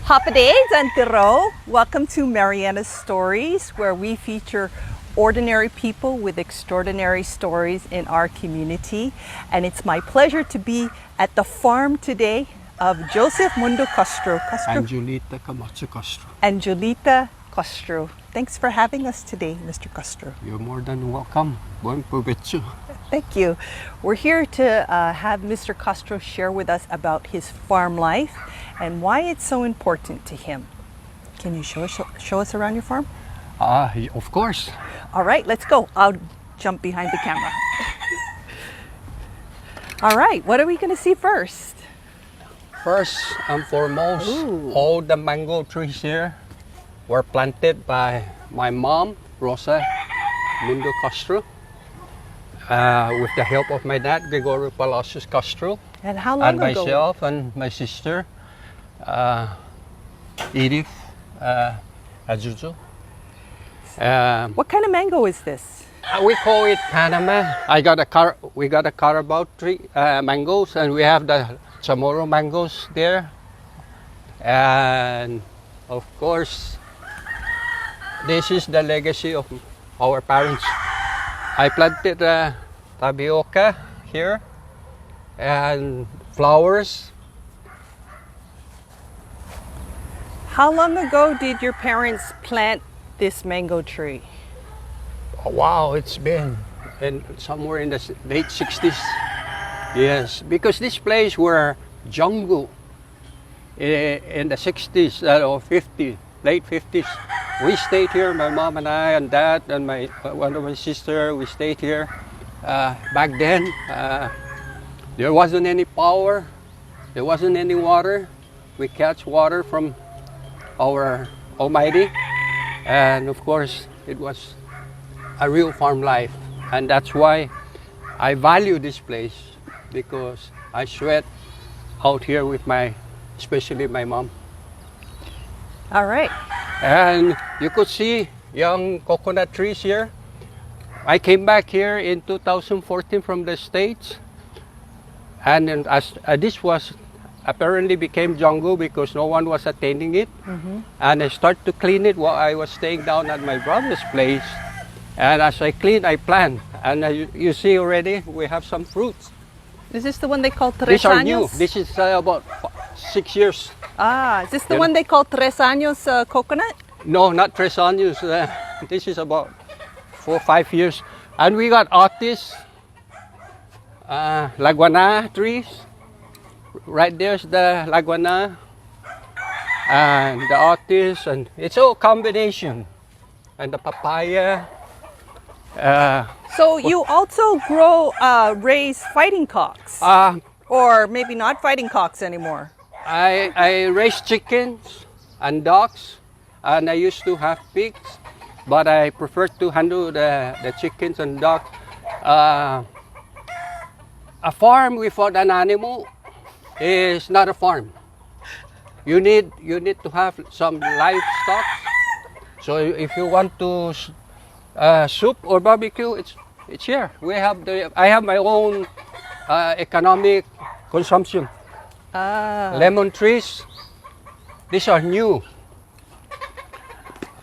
Hapaday Zantiro. Welcome to Marianas Stories, where we feature ordinary people with extraordinary stories in our community. And it's my pleasure to be at the farm today of Joseph Mundo Castro. And Julita Camacho Castro. And Julita Castro. Thanks for having us today, Mr. Castro. You're more than welcome. Buen provecho. Thank you. We're here to have Mr. Castro share with us about his farm life and why it's so important to him. Can you show us around your farm? Of course. All right, let's go. I'll jump behind the camera. All right, what are we going to see first? First and foremost, all the mango trees here were planted by my mom, Rosa Mundo Castro, with the help of my dad, Gregorio Palacios Castro. And how long ago? And myself and my sister, Edith Azuzo. What kind of mango is this? We call it Panama. We got a Carabao tree mangoes, and we have the Chamorro mangoes there. And of course, this is the legacy of our parents. I planted tapioca here and flowers. How long ago did your parents plant this mango tree? Oh, wow, it's been somewhere in the late 60s. Yes, because this place were jungle in the 60s or 50s, late 50s. We stayed here, my mom and I and dad and one of my sister, we stayed here. Back then, there wasn't any power, there wasn't any water. We catch water from our Almighty, and of course, it was a real farm life, and that's why I value this place, because I sweat out here with especially my mom. All right. And you could see young coconut trees here. I came back here in 2014 from the States, and then this was apparently became jungle because no one was attending it. And I started to clean it while I was staying down at my brother's place. And as I clean, I plant. And you see already, we have some fruits. Is this the one they call tres These are años? new. This is about 6 years. Is this the one they call tres años coconut? No, not tres años. This is about 4 or 5 years. And we got Otis, Laguana trees. Right there's the Laguana and the Otis, and it's all combination. And the papaya. So you also raise fighting cocks, or maybe not fighting cocks anymore. I raise chickens and ducks, and I used to have pigs, but I prefer to handle the chickens and ducks. A farm without an animal is not a farm. You need to have some livestock. So if you want to soup or barbecue, it's here. I have my own economic consumption. Lemon trees, these are new.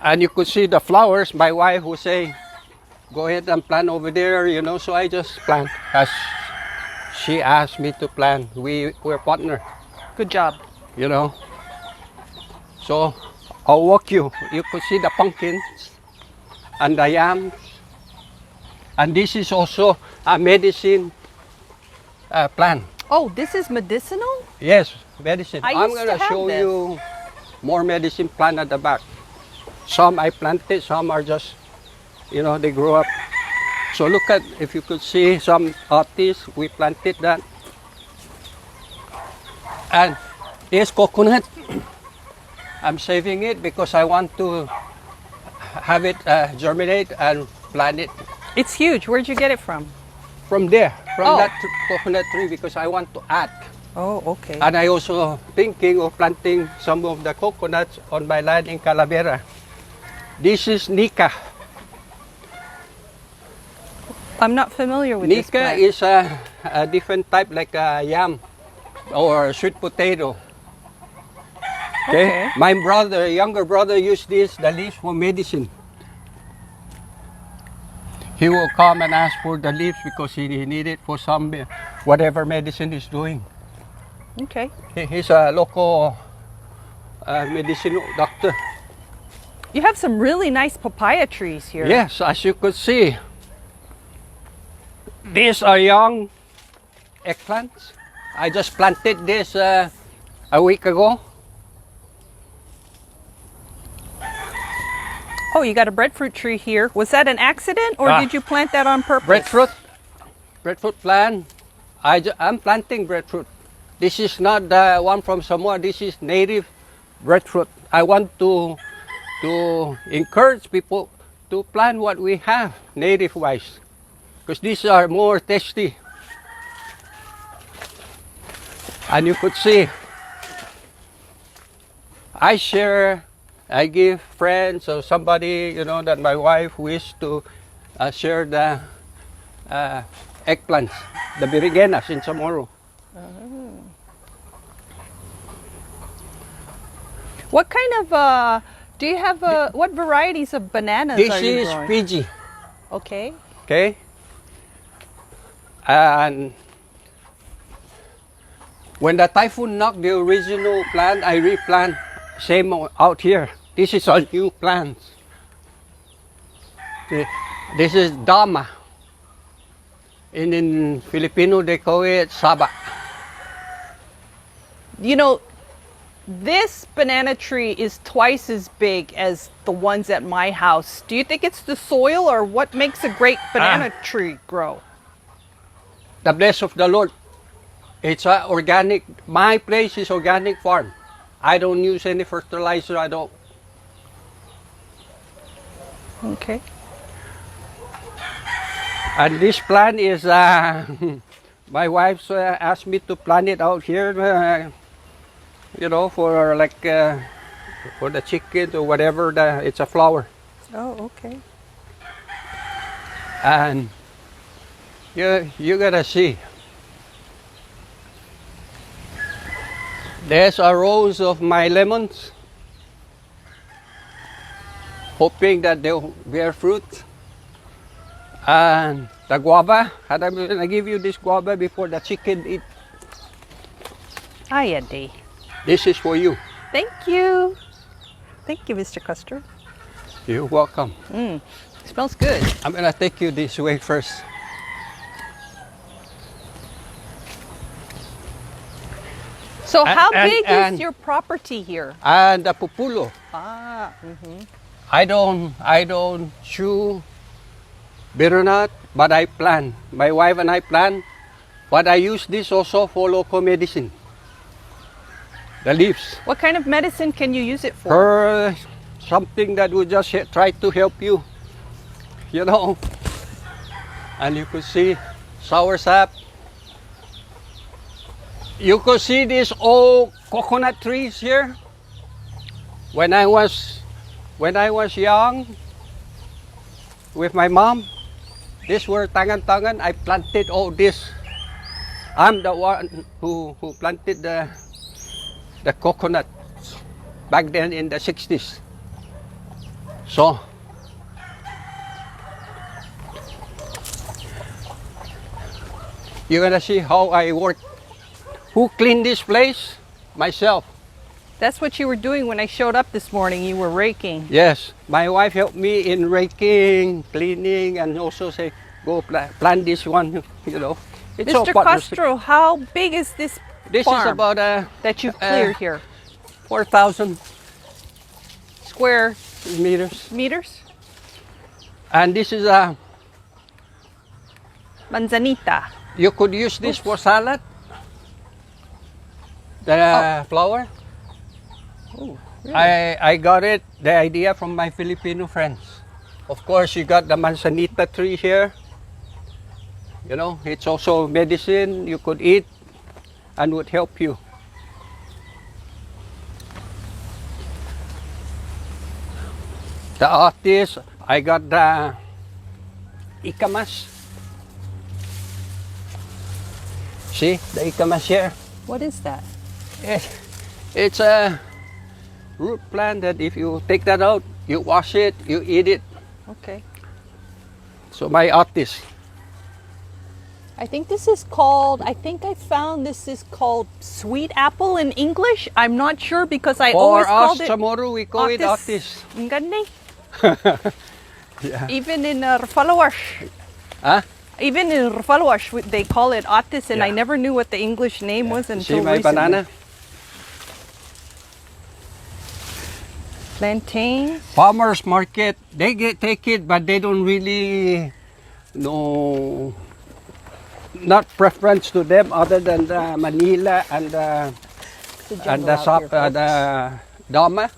And you could see the flowers. My wife would say, go ahead and plant over there, so I just plant as she asked me to plant. We're partner. Good job. So I'll walk you. You could see the pumpkins and the yams. And this is also a medicine plant. Oh, this is medicinal? Yes, medicine. I'm going to show you more medicine plant at the back. Some I planted, some are just, they grow up. So look at, if you could see some Otis, we planted that. And this coconut, I'm saving it because I want to have it germinate and plant it. It's huge. Where'd you get it from? From there, from that coconut tree, because I want to add. Oh, okay. And I also thinking of planting some of the coconuts on my land in Calavera. This is Nika. I'm not familiar with this Nika plant. is a different type, like a yam or sweet potato. Okay. Okay. My brother, younger brother, used the leaves for medicine. He will come and ask for the leaves because he need it for some whatever medicine he's doing. Okay. He's a local medicinal doctor. You have some really nice papaya trees here. Yes, as you could see, these are young eggplants. I just planted this a week ago. Oh, you got a breadfruit tree here. Was that an accident or did you plant that on purpose? Breadfruit plant. I'm planting breadfruit. This is not the one from Samoa. This is native breadfruit. I want to encourage people to plant what we have native wise, because these are more tasty. And you could see, I give friends or somebody, that my wife wished to share the eggplants, the Marianas in Chamorro. What kind of, do you have, what varieties of bananas This are you is growing? Fiji, Okay. okay? And when the typhoon knocked the original plant, I replant, same out here. This is all new plants. This is Dama. In Filipino, they call it Saba. This banana tree is twice as big as the ones at my house. Do you think it's the soil or what makes a great banana tree grow? The bless of the Lord. It's organic. My place is organic farm. I don't use any fertilizer. I don't. Okay. And this plant is, my wife asked me to plant it out here, for for the chicken or whatever. It's a flower. Oh, okay. And you gotta see. There's a rows of my lemons, hoping that they'll bear fruit. And the guava, I'm gonna give you this guava before the chicken eat. Hi, Eddie. This is for you. Thank you. Thank you, Mr. Castro. You're welcome. Smells good. I'm gonna take you this way first. So how And- big and- is your property here? And the pupulo. Mm-hmm. I don't chew bitter nut, but I plant. My wife and I plant, but I use this also for local medicine. The leaves. What kind of medicine can you use it for? For something that would just try to help you, And you could see sour sap. You could see these old coconut trees here. When I was young, with my mom, these were tangan-tangan. I planted all this. I'm the one who planted the coconut back then in the 60s. So, you're gonna see how I work. Who cleaned this place? Myself. That's what you were doing when I showed up this morning. You were raking. Yes, my wife helped me in raking, cleaning, and also say, go plant this one, It's all Mr. partnership. Castro, how big is this This farm is about that you've cleared here? 4,000 Square meters. meters? And this is a, Manzanita. you could use this for salad. The flower. Oh, really? I got the idea from my Filipino friends. Of course, you got the manzanita tree here. It's also medicine you could eat and would help you. The artist, I got the ikamas. See the ikamas here? What is that? It's a root plant that if you take that out, you wash it, you eat it. Okay. So my artist. I think this is called, I think I found this is called sweet apple in English. I'm not sure because I For always us, called it Chamorro, we call it artist. Ang ganda. Yeah. Even in Rafalawash. Huh? Even in Rafalawash, they call it otis, and I Yeah. never knew what the English name was See until my recently. banana? Plantain. Farmers market, they take it, but they don't really know, not preference to them other than the Manila and the the Dama.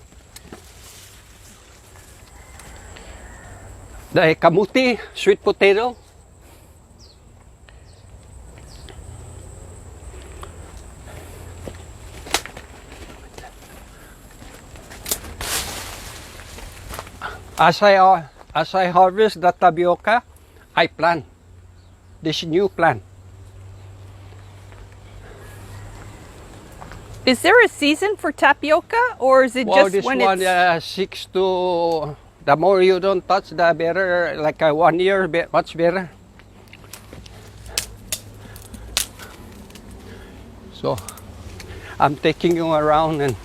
The kamuti, sweet potato. As I harvest the tapioca, I plant this new plant. Is there a season for tapioca, or is it Well, just this when one it's 6 to, the more you don't touch, the better. Like 1 year, much better. So I'm taking you around, and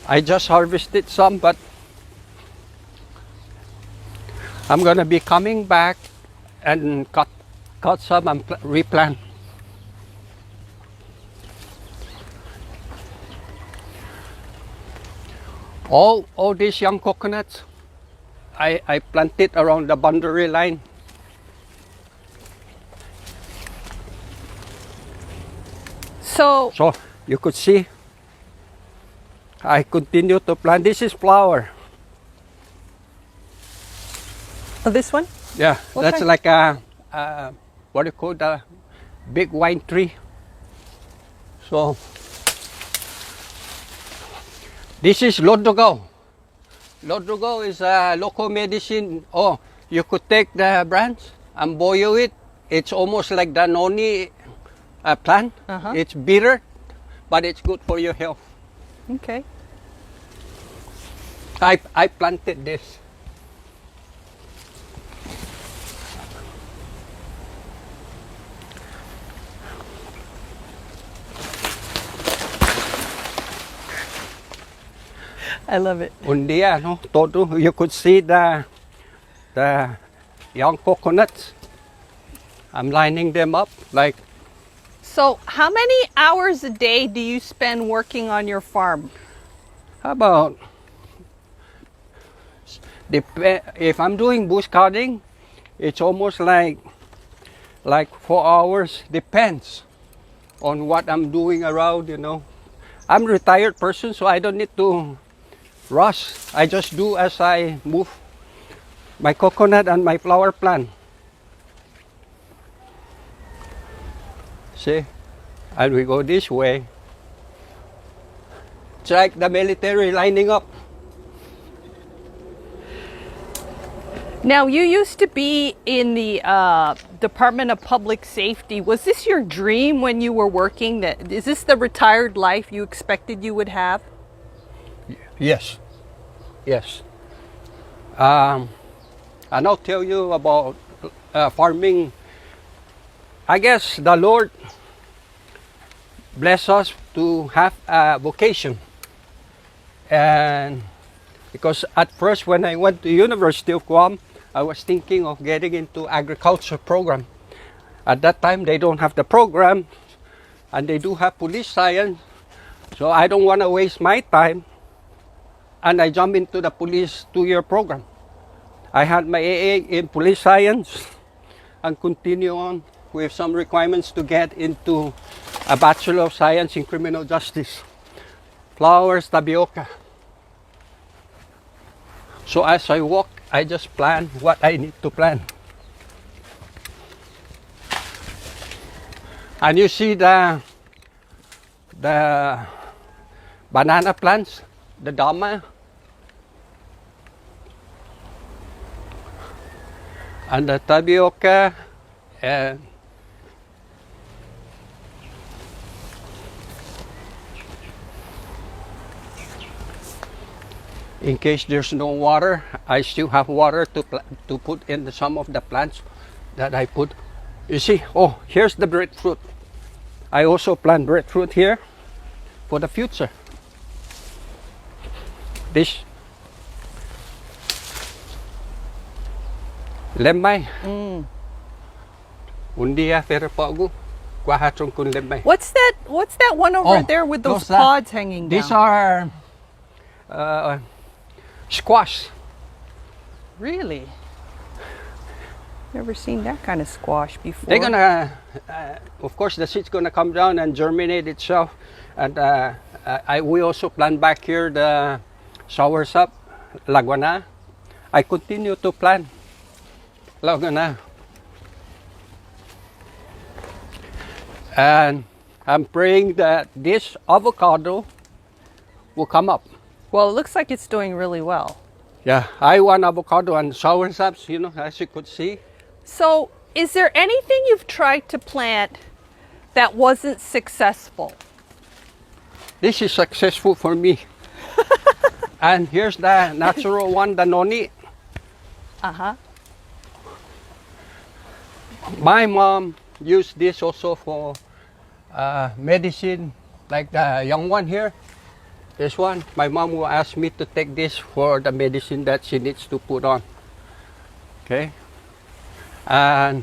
I just harvested some, but I'm gonna be coming back and cut some and replant. All these young coconuts, I planted around the boundary line. so So you could see, I continue to plant. This is flower. this one? Yeah, that's Okay. like a what do you call the big wine tree. So this is lodogo. Lodogo is a local medicine. Oh, you could take the branch and boil it. It's almost like the noni plant. Uh-huh. It's bitter, but it's good for your health. Okay. I planted this. I love it. Un día, no, todo, you could see the young coconuts. I'm lining them up like, So, how many hours a day do you spend working on your farm? how about, if I'm doing bush cutting, it's almost like 4 hours, depends on what I'm doing around, you know. I'm a retired person, so I don't need to rush. I just do as I move my coconut and my flower plant. See, and we go this way. It's like the military lining up. Now, you used to be in the Department of Public Safety. Was this your dream when you were working? Is this the retired life you expected you would have? Yes, yes. And I'll tell you about farming. I guess the Lord bless us to have a vocation. And because at first when I went to University of Guam, I was thinking of getting into agriculture program. At that time, they don't have the program, and they do have police science. So I don't want to waste my time, and I jump into the police 2-year program. I had my AA in police science, and continue on with some requirements to get into a Bachelor of Science in Criminal Justice. Flowers, tapioca. So as I walk, I just plan what I need to plan. And you see the banana plants, the dama, and the tapioca, and In case there's no water, I still have water to put in some of the plants that I put. You see, oh, here's the breadfruit. I also plant breadfruit here for the future. This lemay. Un día pero pago kuahatron kun lemay. What's that one over there with those pods hanging down? These are squash. Really? Never seen that kind of squash before. They're gonna, of course, the seed's gonna come down and germinate itself. And we also plant back here the soursop, laguana. I continue to plant laguana. And I'm praying that this avocado will come up. Well, it looks like it's doing really well. Yeah, I want avocado and soursops, you know, as you could see. So, is there anything you've tried to plant that wasn't successful? This is successful for me. And here's the natural one, the noni. Uh-huh. My mom used this also for medicine, like the young one here. This one, my mom will ask me to take this for the medicine that she needs to put on. Okay? And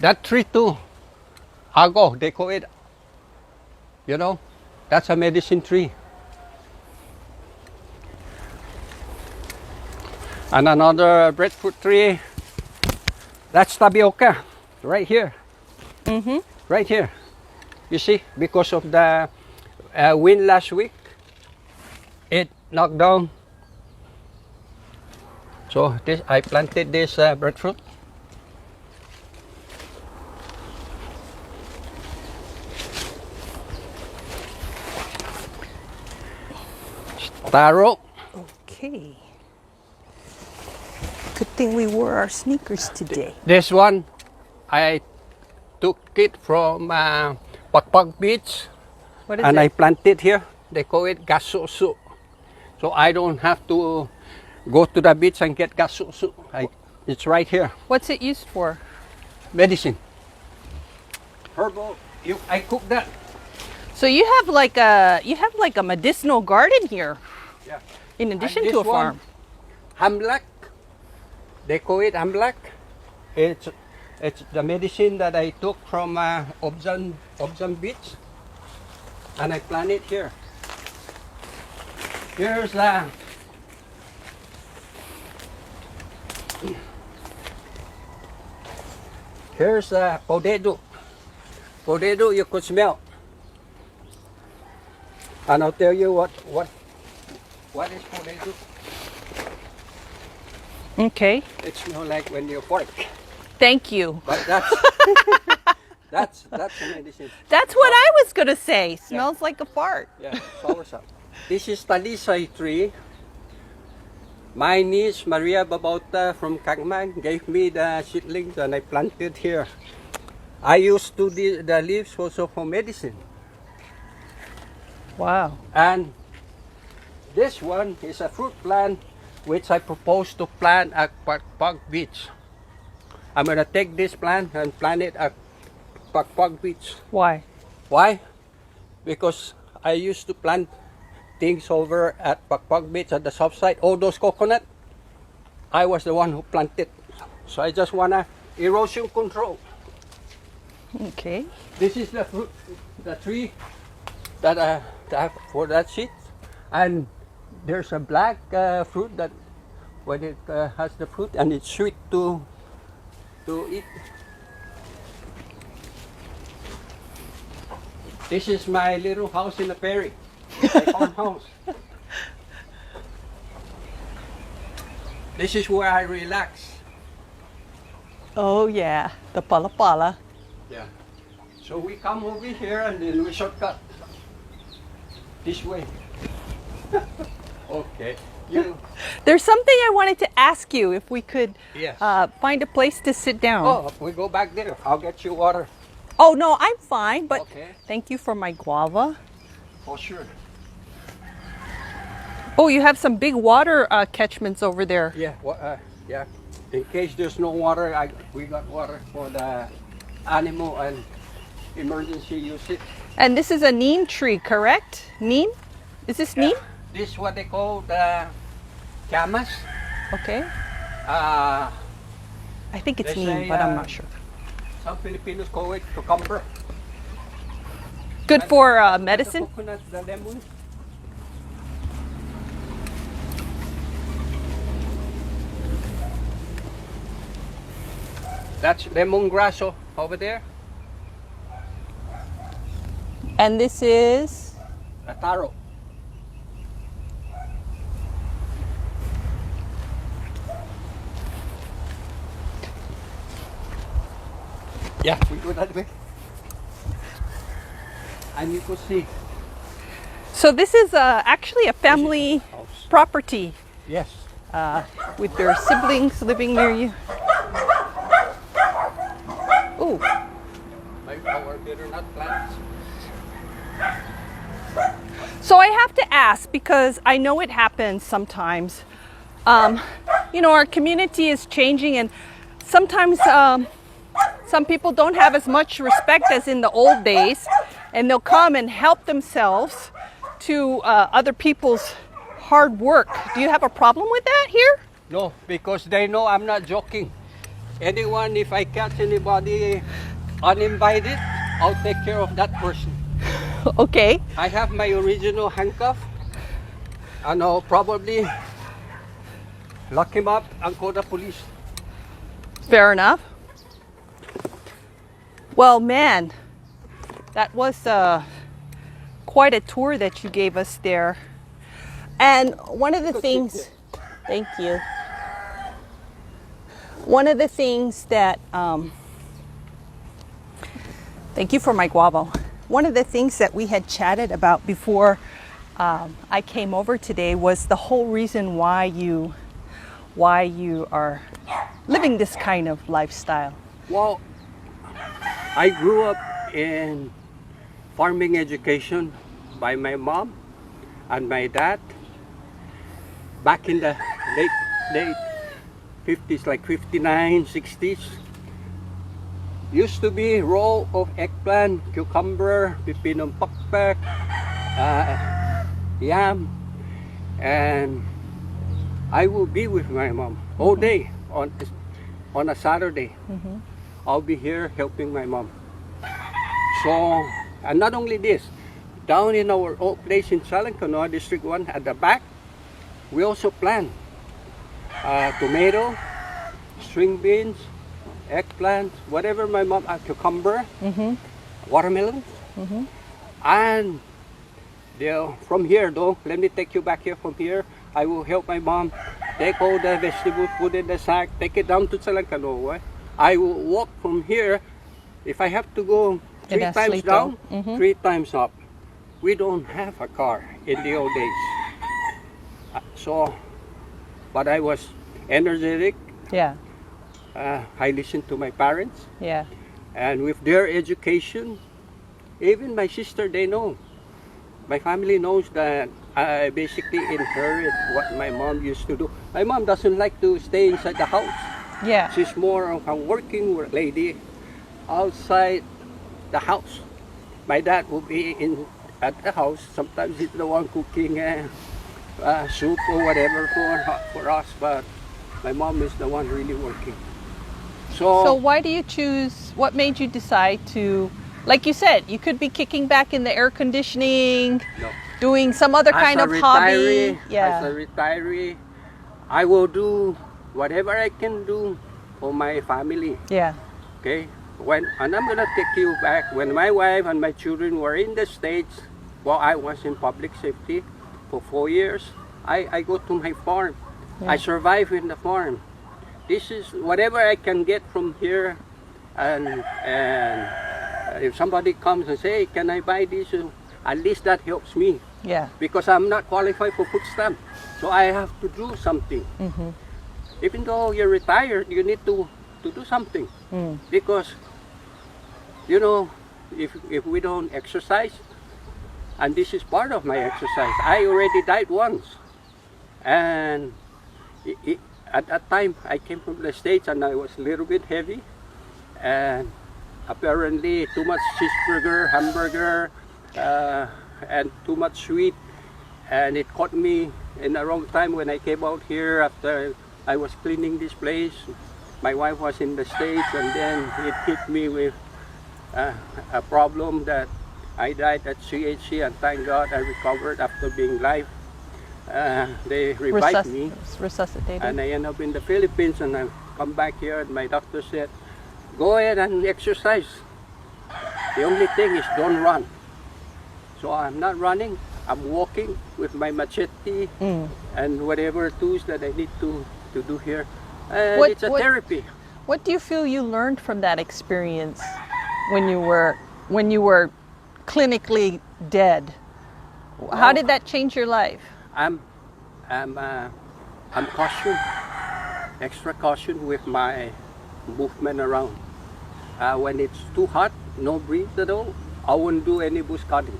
that tree too, ago, they call it, you know, that's a medicine tree. And another breadfruit tree, that's tapioca, right here. Mm-hmm. Right here. You see, because of the wind last week, it knocked down. So this, I planted this breadfruit. Taro. Okay. Good thing we wore our sneakers today. This one, I took it from Pakpak Beach. What is and it? I planted here. They call it gasusu. So I don't have to go to the beach and get gasusu. It's right here. What's it used for? Medicine. Herbal. I cook that. So you have like a medicinal garden here. Yeah. In addition And to a this one, farm. Hamlak. They call it hamlak. It's the medicine that I took from Objan Beach, and I plant it here. Here's potato. Potato you could smell. And I'll tell you what is potato. Okay. It smells like when you fart. Thank you. But that's a medicine. That's what I was gonna say. Smells like a fart. Yeah, soursop. This is talisay tree. My niece Maria Babauta from Kagman gave me the seedlings and I planted here. I used to the leaves also for medicine. Wow. And this one is a fruit plant which I propose to plant at Pakpak Beach. I'm gonna take this plant and plant it at Pakpak Beach. Why? Why? Because I used to plant things over at Pakpak Beach at the south side. All those coconut, I was the one who planted. So I just wanna erosion control. Okay. This is the fruit, the tree that for that seed, and there's a black fruit that when it has the fruit and it's sweet to eat. This is my little house in the prairie, my farmhouse. This is where I relax. Oh yeah, the pala. Yeah. So we come over here and then we shortcut this way. Okay. There's something I wanted to ask you if we could Yes. find a place to sit down. Oh, we go back there. I'll get you water. Oh no, I'm fine, but Okay. thank you for my guava. For sure. Oh, you have some big water catchments over there. Yeah, yeah. In case there's no water, we got water for the animal and emergency usage. And this is a neem tree, correct? Neem? Is this neem? This is what they call the camas. Okay. Uh, I think it's They neem, say, but I'm not sure. some Filipinos call it cucumber. Good for The medicine? coconut, the lemon. That's lemongrass over there. And this is? A taro. Yeah, we go that way. And you could see. So this is actually a family House. property Yes. with their siblings living near you. Ooh. Like our butternut plants. So I have to ask, because I know it happens sometimes. You know, our community is changing, and sometimes some people don't have as much respect as in the old days, and they'll come and help themselves to other people's hard work. Do you have a problem with that here? No, because they know I'm not joking. Anyone, if I catch anybody uninvited, I'll take care of that person. Okay. I have my original handcuff. And I'll probably lock him up and call the police. Fair enough. Well, man, that was quite a tour that you gave us there. And one of the things, thank you. One of the things that, thank you for my guava. One of the things that we had chatted about before I came over today was the whole reason why you are living this kind of lifestyle. Well, I grew up in farming education by my mom and my dad back in the late 50s, like 59, 60s. Used to be row of eggplant, cucumber, pipinong pakpak, yam, and I will be with my mom all day on a Saturday. I'll be here helping my mom. So, and not only this, down in our old place in Salancanoa, District 1, at the back, we also plant tomato, string beans, eggplant, whatever my mom, cucumber, watermelon. And from here though, let me take you back here from here. I will help my mom take all the vegetables, put in the sack, take it down to Salancanoa. I will walk from here. If I have to go 3 times down, 3 times up. We don't have a car in the old days. So, but I was energetic. Yeah. I listened to my parents. Yeah. And with their education, even my sister, they know. My family knows that I basically inherit what my mom used to do. My mom doesn't like to stay inside the house. Yeah. She's more of a working lady outside the house. My dad will be at the house. Sometimes he's the one cooking soup or whatever for us, but my mom is the one really working. So why do you choose, what made you decide to, like you said, you could be kicking back in the air conditioning, doing some other kind of hobby. As a retiree, I will do whatever I can do for my family. Yeah. Okay? And I'm gonna take you back, when my wife and my children were in the States, while I was in public safety for 4 years, I go to my farm. Yeah. I survive in the farm. This is whatever I can get from here, and if somebody comes and say, hey, can I buy this? At least that helps me. Yeah. Because I'm not qualified for food stamp. So I have to do something. Even though you're retired, you need to do something. Because, you know, if we don't exercise, and this is part of my exercise, I already died once. And at that time, I came from the States and I was a little bit heavy. And apparently, too much cheeseburger, hamburger, and too much sweet. And it caught me in the wrong time when I came out here after I was cleaning this place. My wife was in the States, and then it hit me with a problem that I died at CHC, and thank God I recovered after being live. They revived me, Resuscitated. and I ended up in the Philippines, and I come back here, and my doctor said, go ahead and exercise. The only thing is don't run. So I'm not running, I'm walking with my machete and whatever tools that I need to do here. And it's a therapy. What do you feel you learned from that experience when you were clinically dead? How did that change your life? I'm caution, extra caution with my movement around. When it's too hot, no breeze at all, I won't do any bush cutting.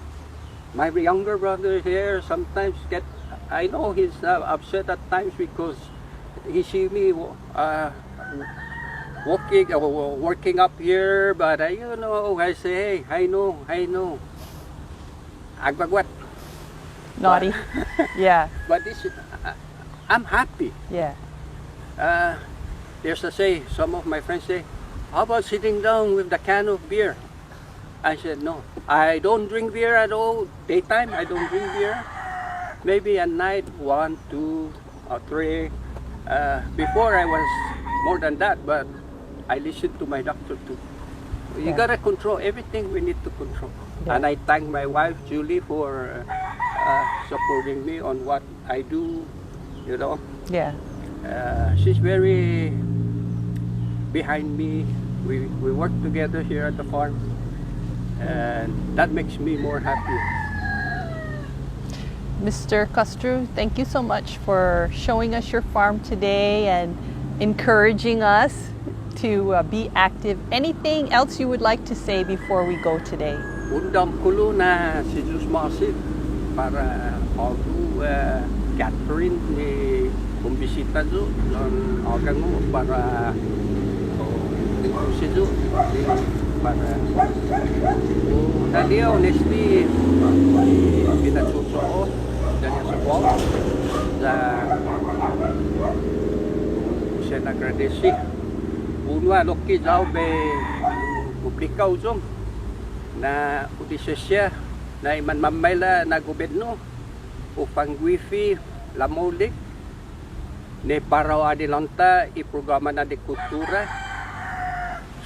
My younger brother here sometimes I know he's upset at times because he see me working up here, but I say, hey, I know. Agwagwat. Naughty. Yeah. But I'm happy. Yeah. There's a say, some of my friends say, how about sitting down with the can of beer? I said, no, I don't drink beer at all. Daytime, I don't drink beer. Maybe at night, 1, 2, or 3. Before I was more than that, but I listened to my doctor too. You gotta control everything we need to control. Yeah. And I thank my wife, Julie, for supporting me on what I do, Yeah. She's very behind me. We work together here at the farm, and that makes me more happy. Mr. Castro, thank you so much for showing us your farm today and encouraging us to be active. Anything else you would like to say before we go today? Undang kulo na si Jesus Masip para ako Catherine ni bumbisita do ng agang mo para si Jo para tadi honestly pinagsusuot dahil sa ball sa siya nagradesi unwa loki daw be publika uzom na udisesya na iman mamayla na gobyerno upang wifi lamulik ni paraw adilanta iprograma na di kultura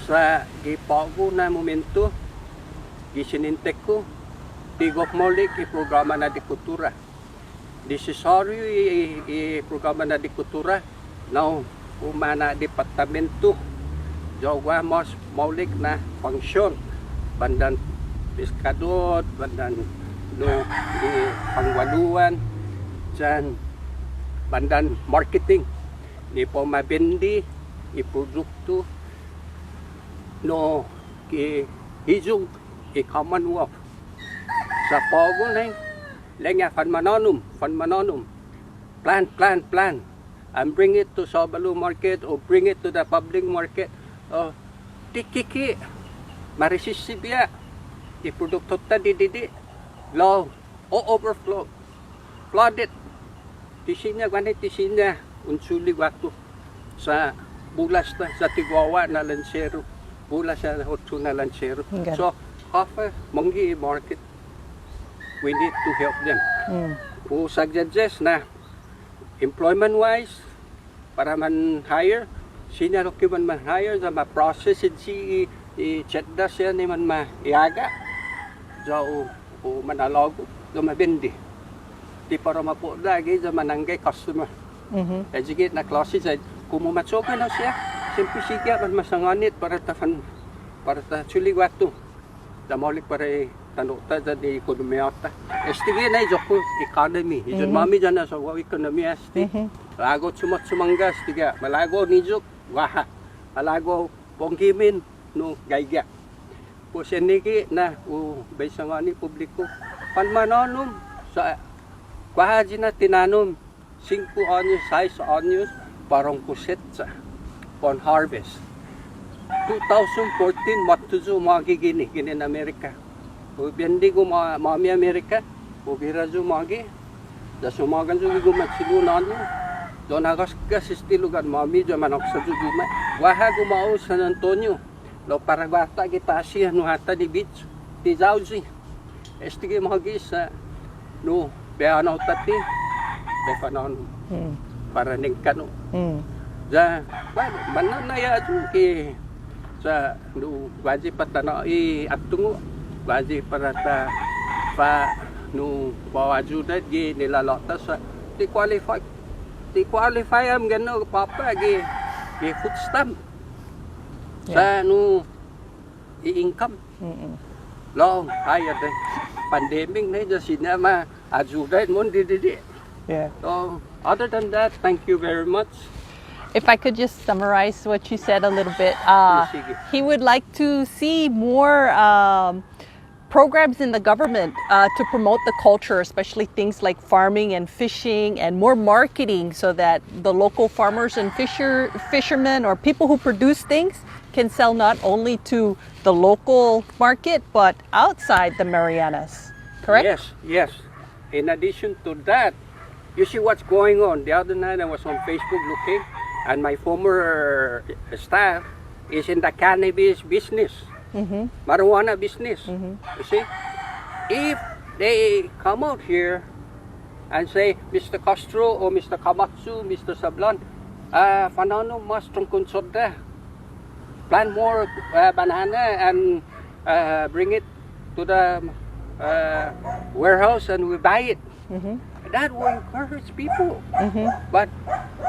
sa gipago na momento gisinintek ko tigok molik iprograma na di kultura desisaryo iprograma na di kultura now umana departamento jawa mas maulik na funksyon bandan piskadot bandan di pangwaluan dyan bandan marketing ni po mabendi iprodukto no hizong i-commonwealth sa pogo na lenya fanmanonum plan and bring it to Sabalu market or bring it to the public market tikiki maresisibya iprodukto ta didi low o overflow flooded tisinya unsuli waktu sa bulas na sa Tigwawa na lansero bulas sa Hotsu na lansero. Okay. So offer monggi market we need to help them. O suggest na employment wise para man hire senior man hire sa ma process si i-chetda siya ni man ma iaga so o manalogo do mabendi di para mapo lagi sa mananggay customer. Educate na klase sa kumumatsoga na siya simple siya man masanganit para ta suliwato da molik para tanota sa di ekonomiya ta estige na joko economy ijon mami jana sa economy asti lago sumanggas tiga malago nijuk waha alago pongkimin no gayga po seniki na baysangani publiko panmanonum sa kwahaji na tinanom 5 onions, 6 onions, parang cosecha, on harvest. 2014, matuzo magi gini in America. Ubendi ko mami America, ubira zo magi. Da sumagan zo gumat silunan niyo. Doon hagas istilugan mami jo manok sa juguma. Waha gumao San Antonio. Lo para bata kita siya no hata di beach. Di Jauzi. Estige magi sa no beano tati. Befanon. Para ningkano. Ja, manan na ya jo ki sa no waji patana atungo. Waji para ta pa no bawajuda gi nilalota sa di qualify am gano papa gi food stamp sa no i-income long higher the pandemic na just sinama ajuda mo di so other than that, thank you very much. If I could just summarize what you said a little bit, he would like to see more programs in the government to promote the culture, especially things like farming and fishing, and more marketing so that the local farmers and fishermen or people who produce things can sell not only to the local market but outside the Marianas. Correct? Yes. In addition to that, you see what's going on. The other night I was on Facebook looking, and my former staff is in the cannabis business. Marijuana business. You see, if they come out here and say, Mr. Castro or Mr. Kamatsu, Mr. Sablan, fanano mas tungkol soda, plant more banana and bring it to the warehouse and we buy it. That will encourage people. But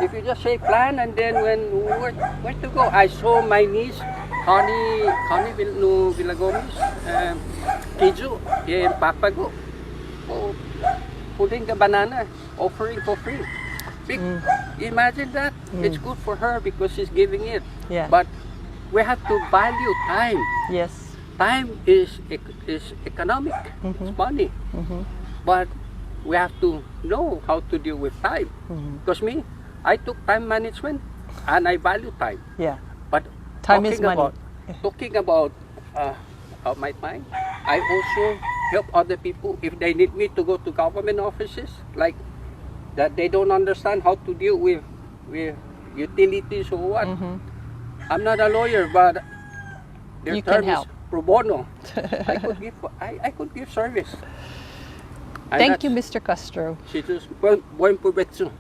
if you just say plan and then where to go? I saw my niece, Connie Villagomes, Kiju, and Papago, putting the banana, offering for free. Imagine that. It's good for her because she's giving it. Yeah. But we have to value time. Yes. Time is economic. It's money. But we have to know how to deal with time. Because I took time management and I value time. Yeah. But time is money. Talking about my time, I also help other people if they need me to go to government offices, like that they don't understand how to deal with utilities or what. I'm not a lawyer, but their term is pro bono. I could give service. And thank you, Mr. Castro. Buen provecho.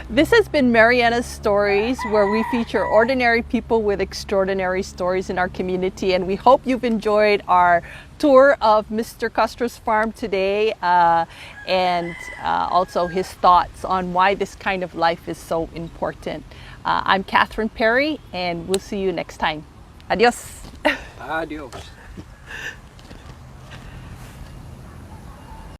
This has been Marianas Stories, where we feature ordinary people with extraordinary stories in our community. And we hope you've enjoyed our tour of Mr. Castro's farm today and also his thoughts on why this kind of life is so important. I'm Catherine Perry, and we'll see you next time. Adios. Adios.